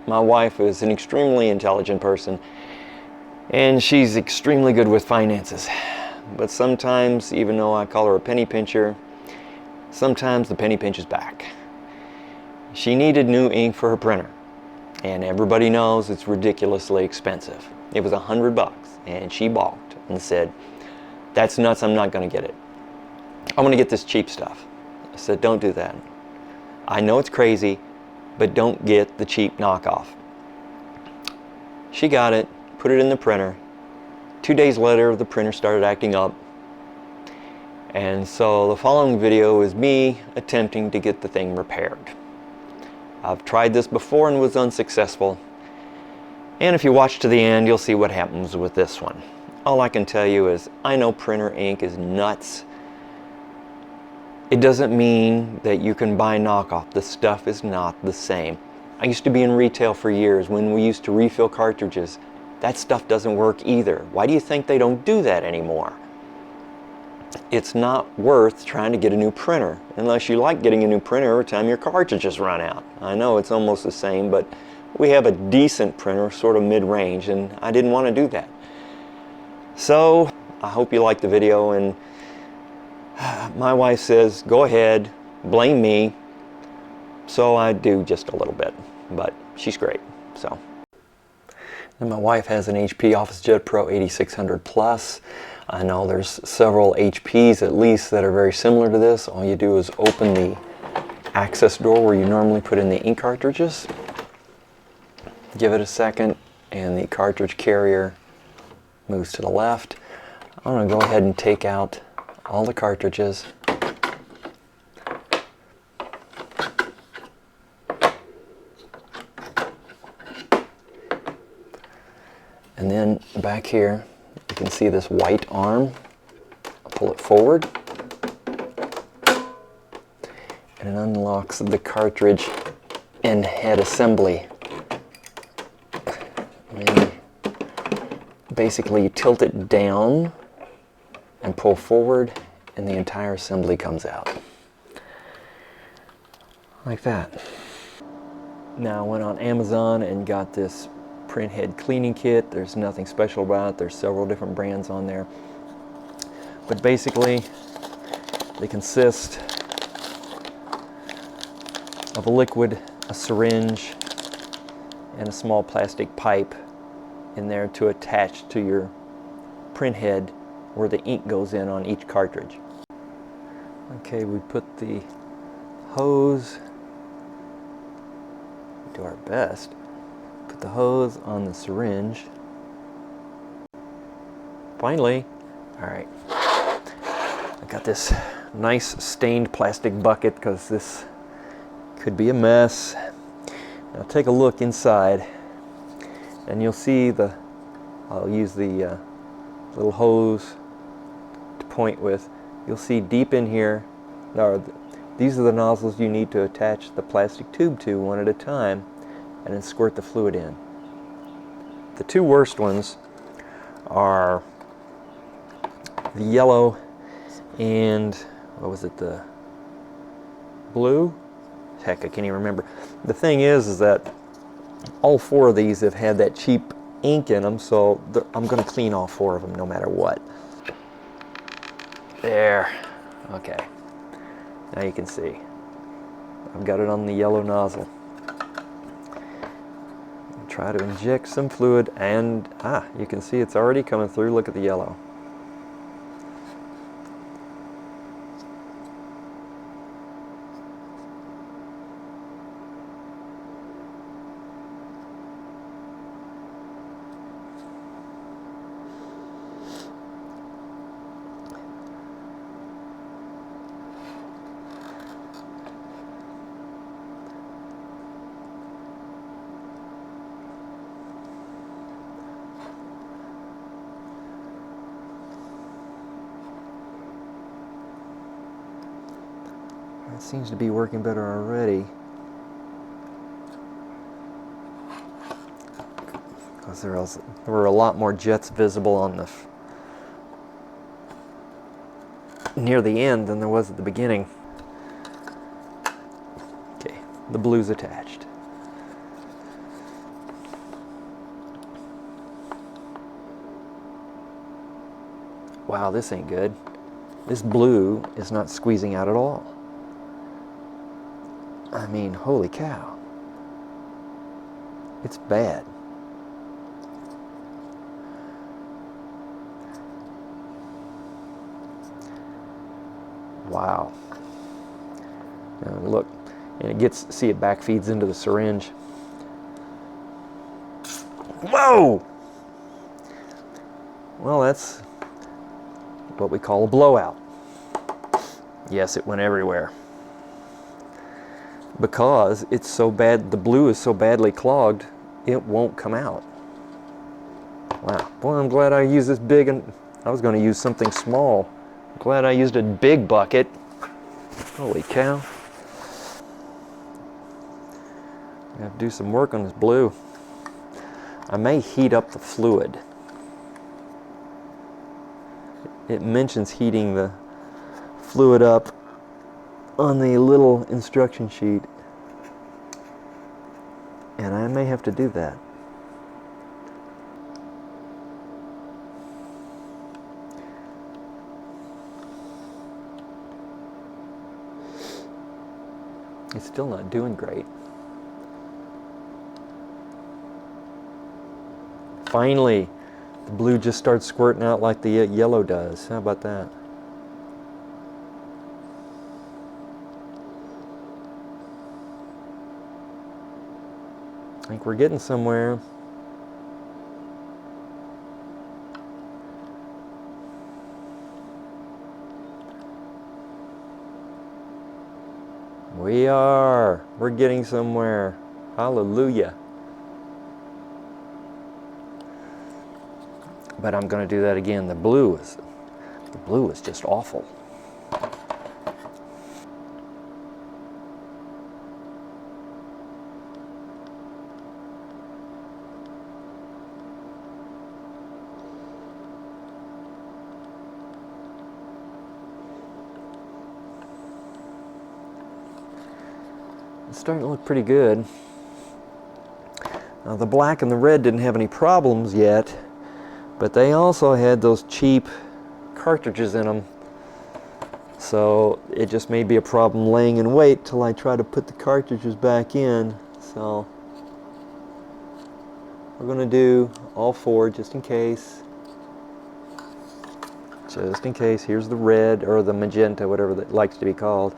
My wife is an extremely intelligent person, and she's extremely good with finances. But sometimes, even though I call her a penny pincher, sometimes the penny pinches back. She needed new ink for her printer, and everybody knows it's ridiculously expensive. It was $100, and she balked and said, "That's nuts, I'm not going to get it. I'm going to get this cheap stuff." I said, "Don't do that. I know it's crazy, but don't get the cheap knockoff." She got it, put it in the printer. 2 days later, the printer started acting up. And so the following video is me attempting to get the thing repaired. I've tried this before and was unsuccessful. And if you watch to the end, you'll see what happens with this one. All I can tell you is I know printer ink is nuts. It doesn't mean that you can buy knockoff. The stuff is not the same. I used to be in retail for years when we used to refill cartridges. That stuff doesn't work either. Why do you think they don't do that anymore? It's not worth trying to get a new printer unless you like getting a new printer every time your cartridges run out. I know it's almost the same, but we have a decent printer, sort of mid-range, and I didn't want to do that. So I hope you liked the video, and my wife says, go ahead, blame me. So I do just a little bit, but she's great. So. And my wife has an HP OfficeJet Pro 8600 Plus. I know there's several HPs at least that are very similar to this. All you do is open the access door where you normally put in the ink cartridges. Give it a second and the cartridge carrier moves to the left. I'm going to go ahead and take out all the cartridges. And then back here, you can see this white arm. I'll pull it forward. And it unlocks the cartridge and head assembly. And basically you tilt it down and pull forward, and the entire assembly comes out. Like that. Now I went on Amazon and got this print head cleaning kit. There's nothing special about it. There's several different brands on there. But basically, they consist of a liquid, a syringe, and a small plastic pipe in there to attach to your print head where the ink goes in on each cartridge. Okay, we put the hose, do our best. Put the hose on the syringe. Finally, all right, I got this nice stained plastic bucket because this could be a mess. Now take a look inside and you'll see I'll use the little hose to point with. You'll see deep in here, these are the nozzles you need to attach the plastic tube to one at a time, and then squirt the fluid in. The two worst ones are the yellow and, what was it, the blue? Heck, I can't even remember. The thing is that all four of these have had that cheap ink in them, so I'm going to clean all four of them no matter what. There. Okay. Now you can see. I've got it on the yellow nozzle. Try to inject some fluid, and you can see it's already coming through. Look at the yellow. It seems to be working better already. Because there were a lot more jets visible on the near the end than there was at the beginning. Okay, the blue's attached. Wow, this ain't good. This blue is not squeezing out at all. I mean, holy cow. It's bad. Wow. Now look, and it gets, see, it back feeds into the syringe. Whoa! Well, that's what we call a blowout. Yes, it went everywhere. Because it's so bad, the blue is so badly clogged, it won't come out. Wow. Boy, I'm glad I used this big, and I was going to use something small. I'm glad I used a big bucket. Holy cow. I have to do some work on this blue. I may heat up the fluid. It mentions heating the fluid up on the little instruction sheet, and I may have to do that. It's still not doing great. Finally, the blue just starts squirting out like the yellow does. How about that? I think we're getting somewhere. We are. We're getting somewhere. Hallelujah. But I'm going to do that again. The blue is just awful. It's starting to look pretty good. Now, the black and the red didn't have any problems yet, but they also had those cheap cartridges in them. So it just may be a problem laying in wait till I try to put the cartridges back in. So we're going to do all four just in case. Just in case. Here's the red, or the magenta, whatever that likes to be called.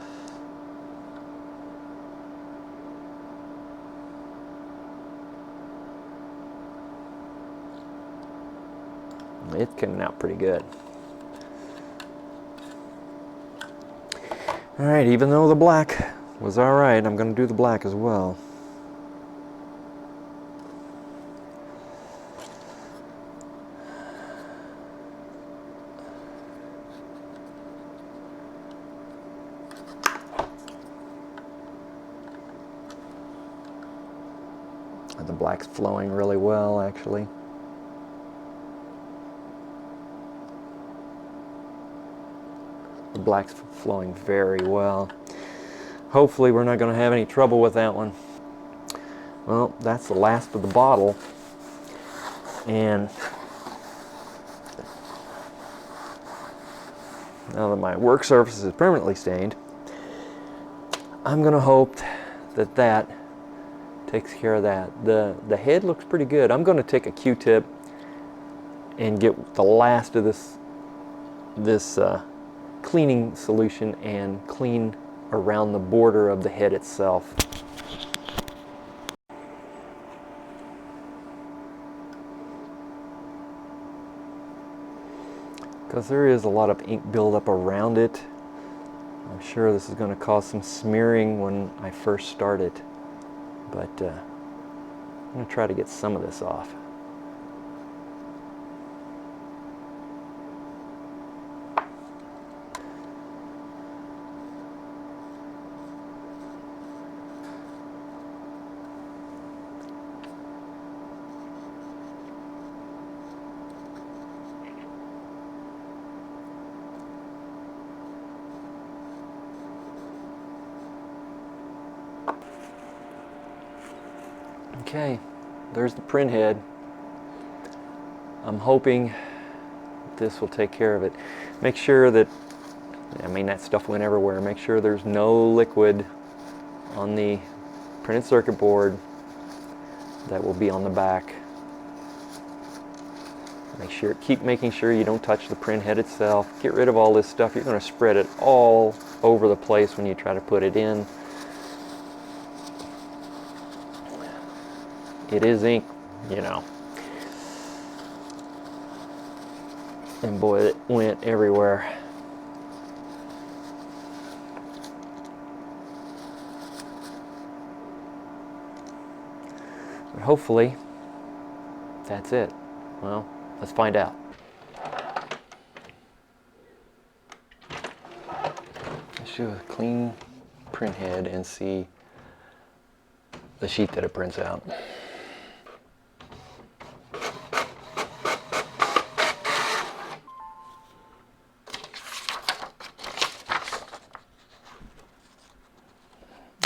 It's coming out pretty good. Alright, even though the black was alright, I'm going to do the black as well. The black's flowing really well, actually. The black's flowing very well. Hopefully we're not going to have any trouble with that one. Well, that's the last of the bottle. And now that my work surface is permanently stained, I'm going to hope that that takes care of that. The head looks pretty good. I'm going to take a Q-tip and get the last of this cleaning solution and clean around the border of the head itself. Because there is a lot of ink buildup around it. I'm sure this is going to cause some smearing when I first start it. But I'm going to try to get some of this off. Okay, there's the print head. I'm hoping this will take care of it. Make sure that, I mean, that stuff went everywhere. Make sure there's no liquid on the printed circuit board. That will be on the back. Keep making sure you don't touch the print head itself. Get rid of all this stuff. You're going to spread it all over the place when you try to put it in. It is ink, you know. And boy, it went everywhere. But hopefully, that's it. Well, let's find out. Let's do a clean print head and see the sheet that it prints out.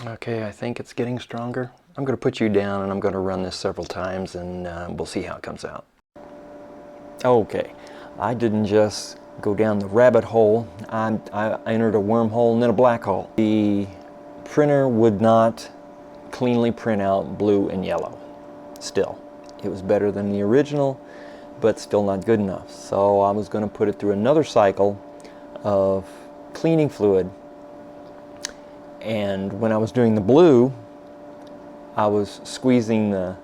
Okay, I think it's getting stronger. I'm going to put you down and I'm going to run this several times and we'll see how it comes out. Okay, I didn't just go down the rabbit hole. I entered a wormhole and then a black hole. The printer would not cleanly print out blue and yellow. Still, it was better than the original, but still not good enough. So I was going to put it through another cycle of cleaning fluid. And when I was doing the blue, I was squeezing the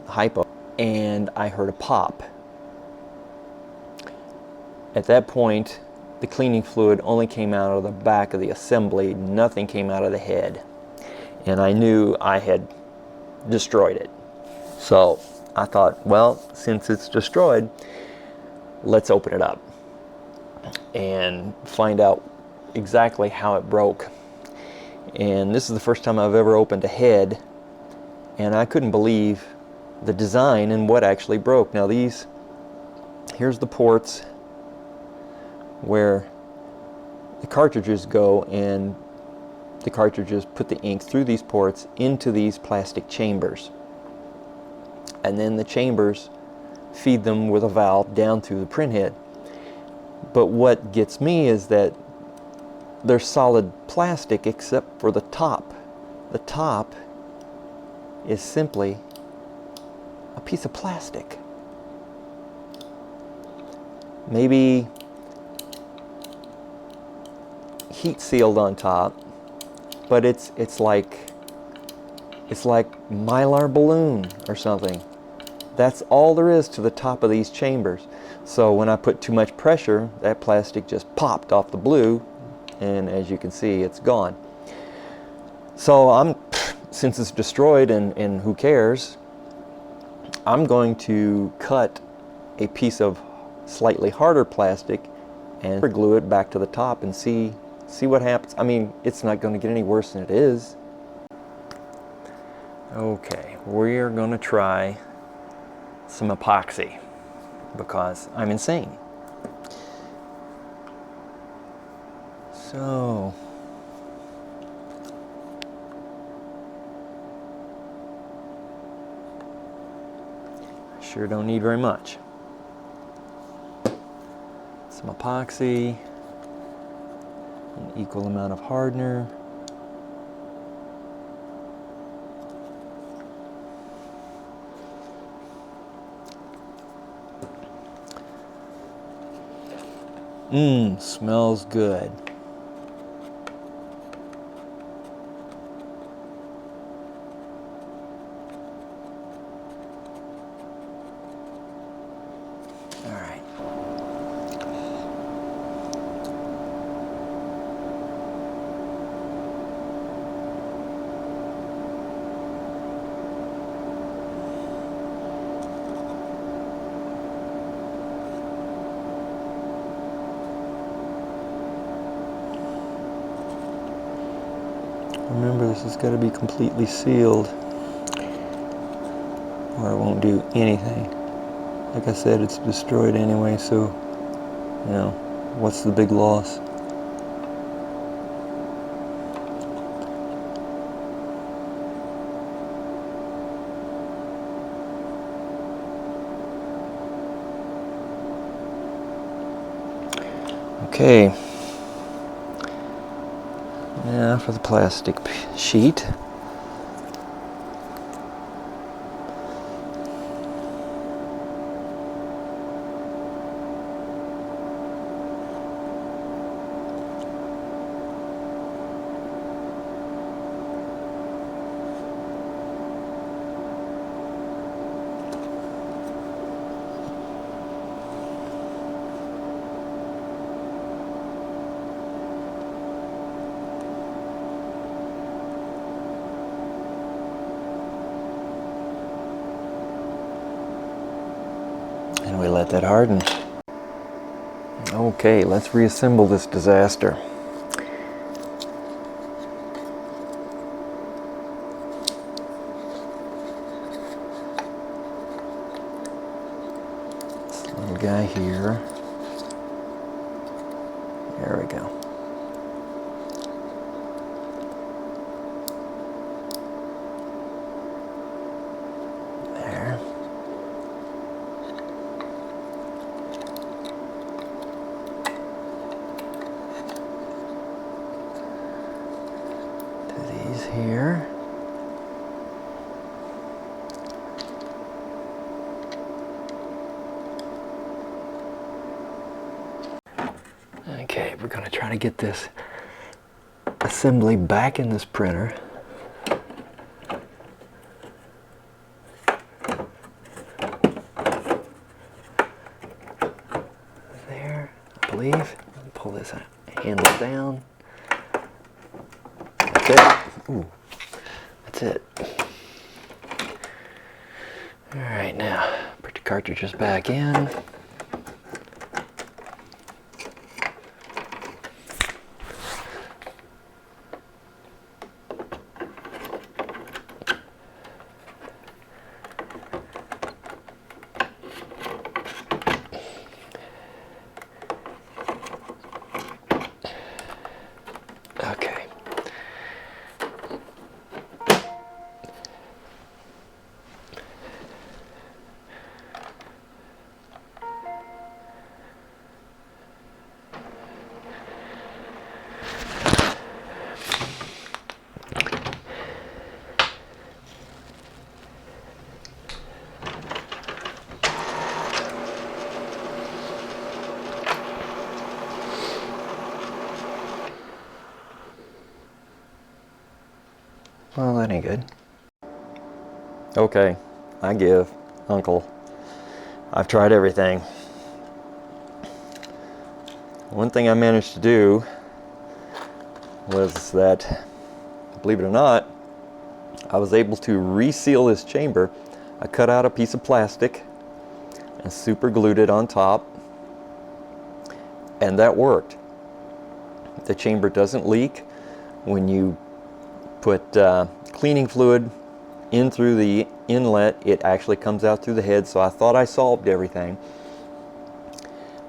hypo and I heard a pop. At that point, the cleaning fluid only came out of the back of the assembly. Nothing came out of the head. And I knew I had destroyed it. So I thought, well, since it's destroyed, let's open it up and find out exactly how it broke. And this is the first time I've ever opened a head, and I couldn't believe the design and what actually broke. Now here's the ports where the cartridges go, and the cartridges put the ink through these ports into these plastic chambers. And then the chambers feed them with a valve down through the print head. But what gets me is that they're solid plastic except for the top. The top is simply a piece of plastic. Maybe heat sealed on top, but it's like Mylar balloon or something. That's all there is to the top of these chambers. So when I put too much pressure, that plastic just popped off the blue, and as you can see, it's gone. So since it's destroyed and who cares, I'm going to cut a piece of slightly harder plastic and glue it back to the top and see what happens. I mean, it's not going to get any worse than it is. Okay, we're going to try some epoxy because I'm insane. So I sure don't need very much. Some epoxy, an equal amount of hardener. Smells good. All right. Remember, this has got to be completely sealed or it won't do anything. Like I said, it's destroyed anyway, so, you know, what's the big loss? Okay, now for the plastic sheet. And we let that harden. Okay, let's reassemble this disaster. This little guy here. There we go. There. Here. Okay, we're going to try to get this assembly back in this printer. There, I believe. Pull this handle down. That's it. Ooh, that's it. All right, now put the cartridges back in. Okay. Well, that ain't good. Okay, I give, Uncle. I've tried everything. One thing I managed to do was that, believe it or not, I was able to reseal this chamber. I cut out a piece of plastic and super glued it on top, and that worked. The chamber doesn't leak when you put cleaning fluid in through the inlet. It actually comes out through the head, so I thought I solved everything.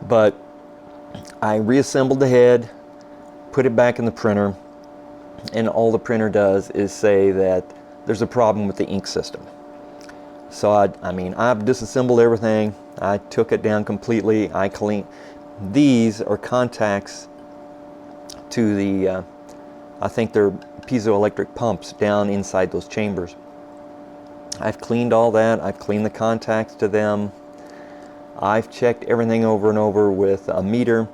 But I reassembled the head, put it back in the printer, and all the printer does is say that there's a problem with the ink system. So I mean, I've disassembled everything. I took it down completely. I cleaned. These are contacts to the, I think they're piezoelectric pumps down inside those chambers. I've cleaned all that. I've cleaned the contacts to them. I've checked everything over and over with a meter.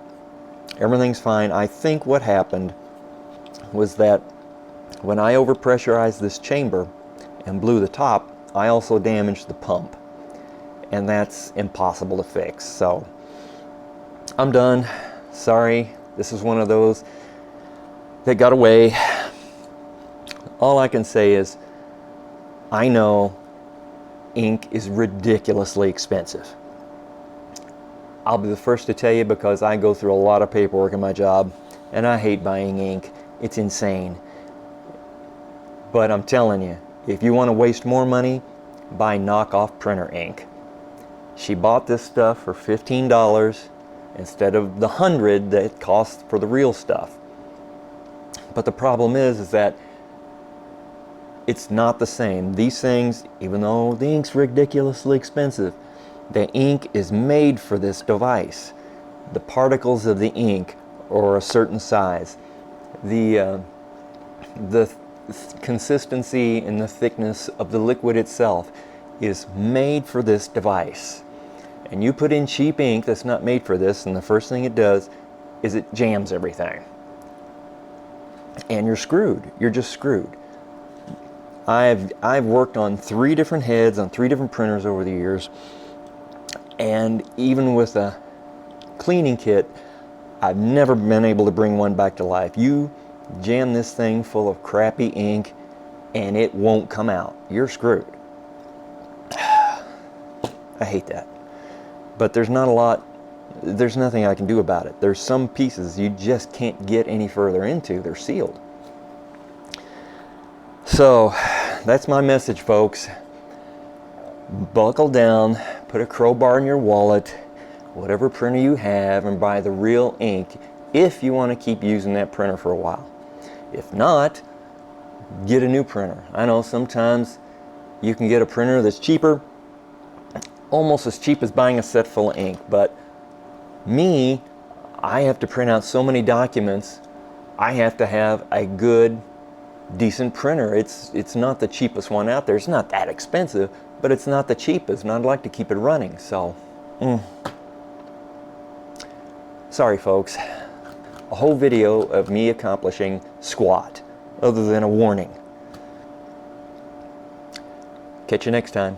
Everything's fine. I think what happened was that when I overpressurized this chamber and blew the top, I also damaged the pump, and that's impossible to fix. So I'm done. Sorry, this is one of those that got away. All I can say is I know ink is ridiculously expensive. I'll be the first to tell you, because I go through a lot of paperwork in my job, and I hate buying ink. It's insane. But I'm telling you, if you want to waste more money, buy knockoff printer ink. She bought this stuff for $15 instead of the $100 that it costs for the real stuff. But the problem is that it's not the same. These things, even though the ink's ridiculously expensive, the ink is made for this device. The particles of the ink or a certain size. The consistency and the thickness of the liquid itself is made for this device. And you put in cheap ink that's not made for this, and the first thing it does is it jams everything. And you're screwed. You're just screwed. I've worked on 3 different heads on 3 different printers over the years, and even with a cleaning kit, I've never been able to bring one back to life. You jam this thing full of crappy ink and it won't come out. You're screwed. I hate that. But there's nothing I can do about it. There's some pieces you just can't get any further into. They're sealed. So that's my message, folks. Buckle down, put a crowbar in your wallet, whatever printer you have, and buy the real ink if you want to keep using that printer for a while. If not, get a new printer. I know sometimes you can get a printer that's cheaper, almost as cheap as buying a set full of ink, but me, I have to print out so many documents. I have to have a good, decent printer. It's not the cheapest one out there. It's not that expensive, but it's not the cheapest, and I'd like to keep it running. So sorry folks, a whole video of me accomplishing squat other than a warning. Catch you next time.